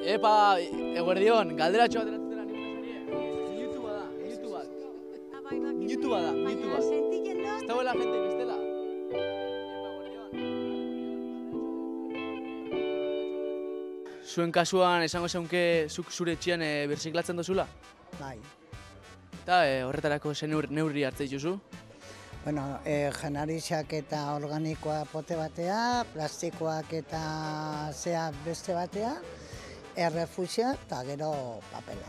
Epa, eguerdion, galderatxo bat eratzen dela YouTubea da, YouTubea da. Ez dagoela gente que estela. Zuen kasuan esango zeunke zuk zure etxean birziklatzen dozula? Bai. Eta horretarako ze neurri hartze dituzu? Bueno, janarisak eta organikoa pote batea, plastikoak eta zea beste batea, errefusia eta gero papela.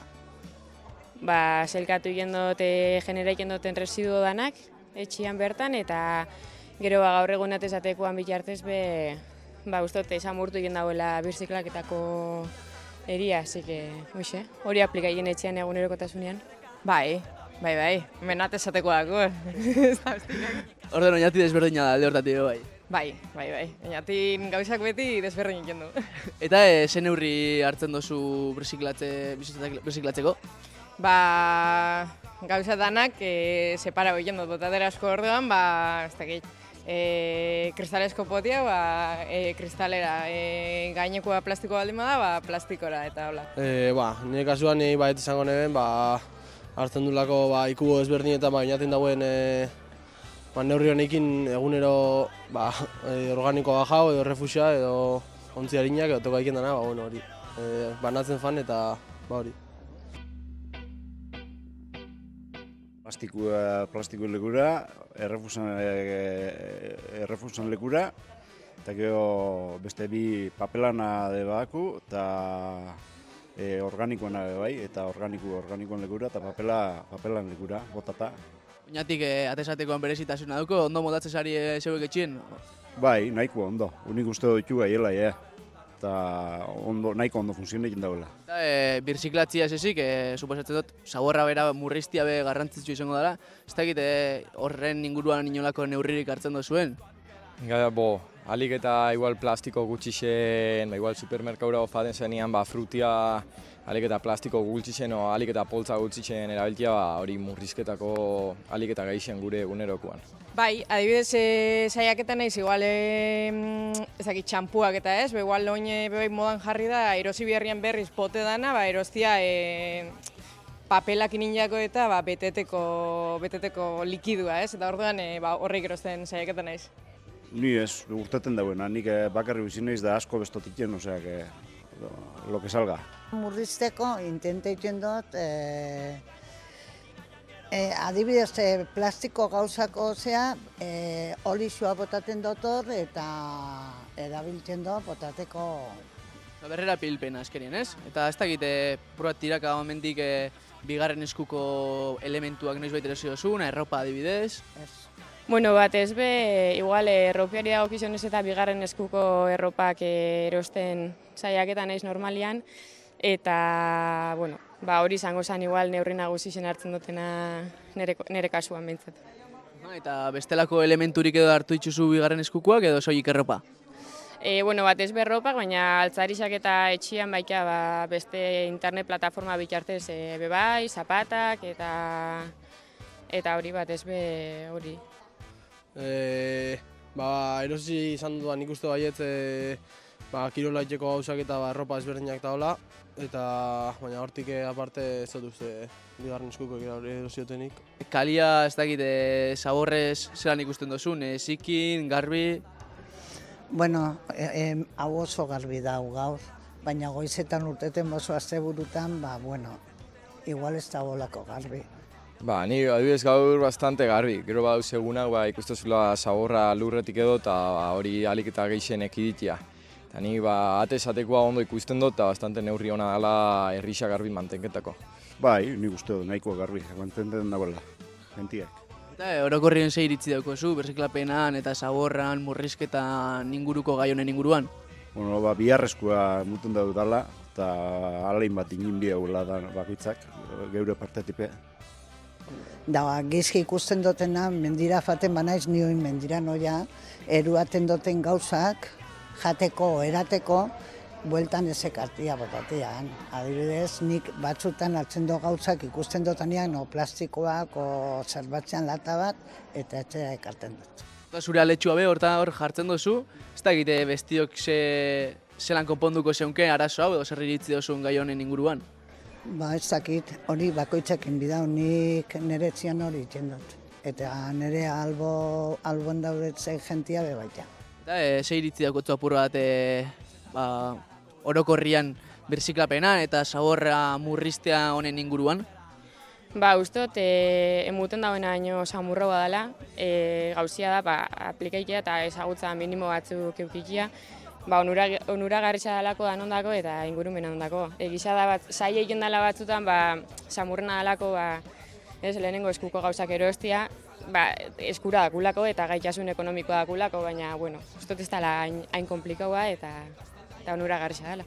Ba, zelkatu ikendot, genera ikendoten residuo danak, etxian bertan, eta gero gaur egun atezatekoan bitartez ustot esamurtu egin dauela birziklaketako eria, así que, hori aplika egin etxean egunerokotasunean. Bai, menat esateko dago. Orden oinati desberdina da, alde hortatik bai. Bai. Oinatin gauzak beti desberdin egin du. Eta ze neurri hartzen dozu birziklatzeko? Ba, gauza danak separa egin dut botadera asko orduan, ez dakit, kristalesko potia, kristalera, gainekoa plastikoa baldin bada, plastikora eta hola. Nire kasuan baiet izango neben, hartzen dulako ikubo ezberdinetan oinaten dauen neurri honekin egunero organikoa jau edo refusia edo ontzi harinak edo toka iken dana, hori. Banatzen fan eta hori. Plastiko lekura, errefusan lekura, eta gero beste bi papelana debaku eta organikoena bai, eta organikoen lekura eta papelan lekura, botata. Oinatik atesatekoan berezitasuna duko, ondo modatzen sari zeuek etxien? Bai, nahiko ondo, unik uste ditu gaiela, eta nahiko ondo funtzionekin dagoela. Eta birziklatzia ez ezik, suposatzen dut, zaborra bera murriztia be garrantzitsu izango dela, ez dakit horren inguruan inolako neurririk hartzen duzuen? Alik eta igual plastiko gutxixen, igual supermerkaura ofaten zenean, frutia alik eta plastiko gutxixen o alik eta poltza gutxixen erabiltia, hori murrizketako alik eta gehixen gure egunerokoan. Bai, adibidez saiaketan naiz, igual ezakit txampuak eta ez, igual oin modan jarri da, erosi biherrian berriz pote dana, erostia papelakin injako eta beteteko likidua, ez? Eta orduan horreik erosten saiaketan naiz. Ni ez, urteten dauena, nik bakarri bizin naiz da asko bestotiken, oseak, lo que salga. Murrizteko intente egiten dut, adibidez plastiko gauzako olixua botaten dotor eta erabiltzen dut botateko. Berrera pilpena askerien, ez? Eta ez dakit, probat tiraka momentik bigarren eskuko elementuak noiz baita erosi dozun, erropa adibidez? Bueno, batez igual erropiari dagokizionez eta bigarren eskuko erropak erosten saiaketan naiz normalian, eta, hori izango zen igual neurri nagusixen hartzen dutena nire kasuan behintzat. Eta bestelako elementurik edo hartu dituzu bigarren eskukoak edo soilik erropa? Batez erropak, baina altzarisak eta etxian baita beste internet plataforma bitartez bebai, zapatak eta hori batez hori. Erosi izan dudan ikuste baiet kirola itxeko gauzak eta ropa ezberdinak eta hola, baina hortik aparte ez dut uste bigarren eskuko erosiotenik. Kalia ez dakit, zaborrez zelan ikusten dozun, zikin, garbi? Bueno, hau oso garbi dau gaur, baina goizetan urteten oso asteburutan, igual ez da bolako garbi. Ni adibidez gaur bastante garbi, gero badauz egunak ikustezula zaborra lurretik edo eta hori alik eta gehixen ekiditia. Eta ni atesatekoa ondo ikusten dut eta bastante neurri hona dela herrisa garbi mantenketako. Bai, nik uste dut nahikoa garbi, mantenten dagoela, gentiak. Eta orokorrien ze iritzi daukozu, birziklapenan eta zaborran, murrizketan inguruko gai honen inguruan? Biharrezkoa muten da dutala, eta alain bat ingin bihaula da bakoitzak, geure partetipe. Gizki ikusten dutena, mendira faten banaiz nioin mendira noia, eruaten duten gauzak, jateko, erateko, bueltan ezekartia botatean. Adibidez, nik batzutan hartzen do gauzak ikusten dutenean, plastikoak, zerbatzean lata bat, eta etxea ekarten dut. Zure aletxua hor jartzen duzu, ez da egite bestiok zelan konponduko zeunke arazo hau edo zer iritzi dozun gai honen inguruan? Ba, ez dakit, hori bakoitzekin bida, nik nire etzian hori itxendot. Eta nire albon daudetzei jentia bebaita. Eta ze iritzi dakotzu apur bat orokorrian birziklapena eta zaborra murriztea honen inguruan? Ba, ustot, emuten dagoena baino samurro badala, gauzia da, aplikaikia eta ezagutza minimo batzuk eukikia, onuragarritza dalako danondako eta ingurumena ondako. Gisa da bat, zai egin dela batzutan, samurrena dalako, lehenengo eskuko gauzak erostia, eskura dakulako eta gaitasun ekonomikoa dakulako, baina, bueno, ustot ez dela hain komplikaua eta onuragarritza dela.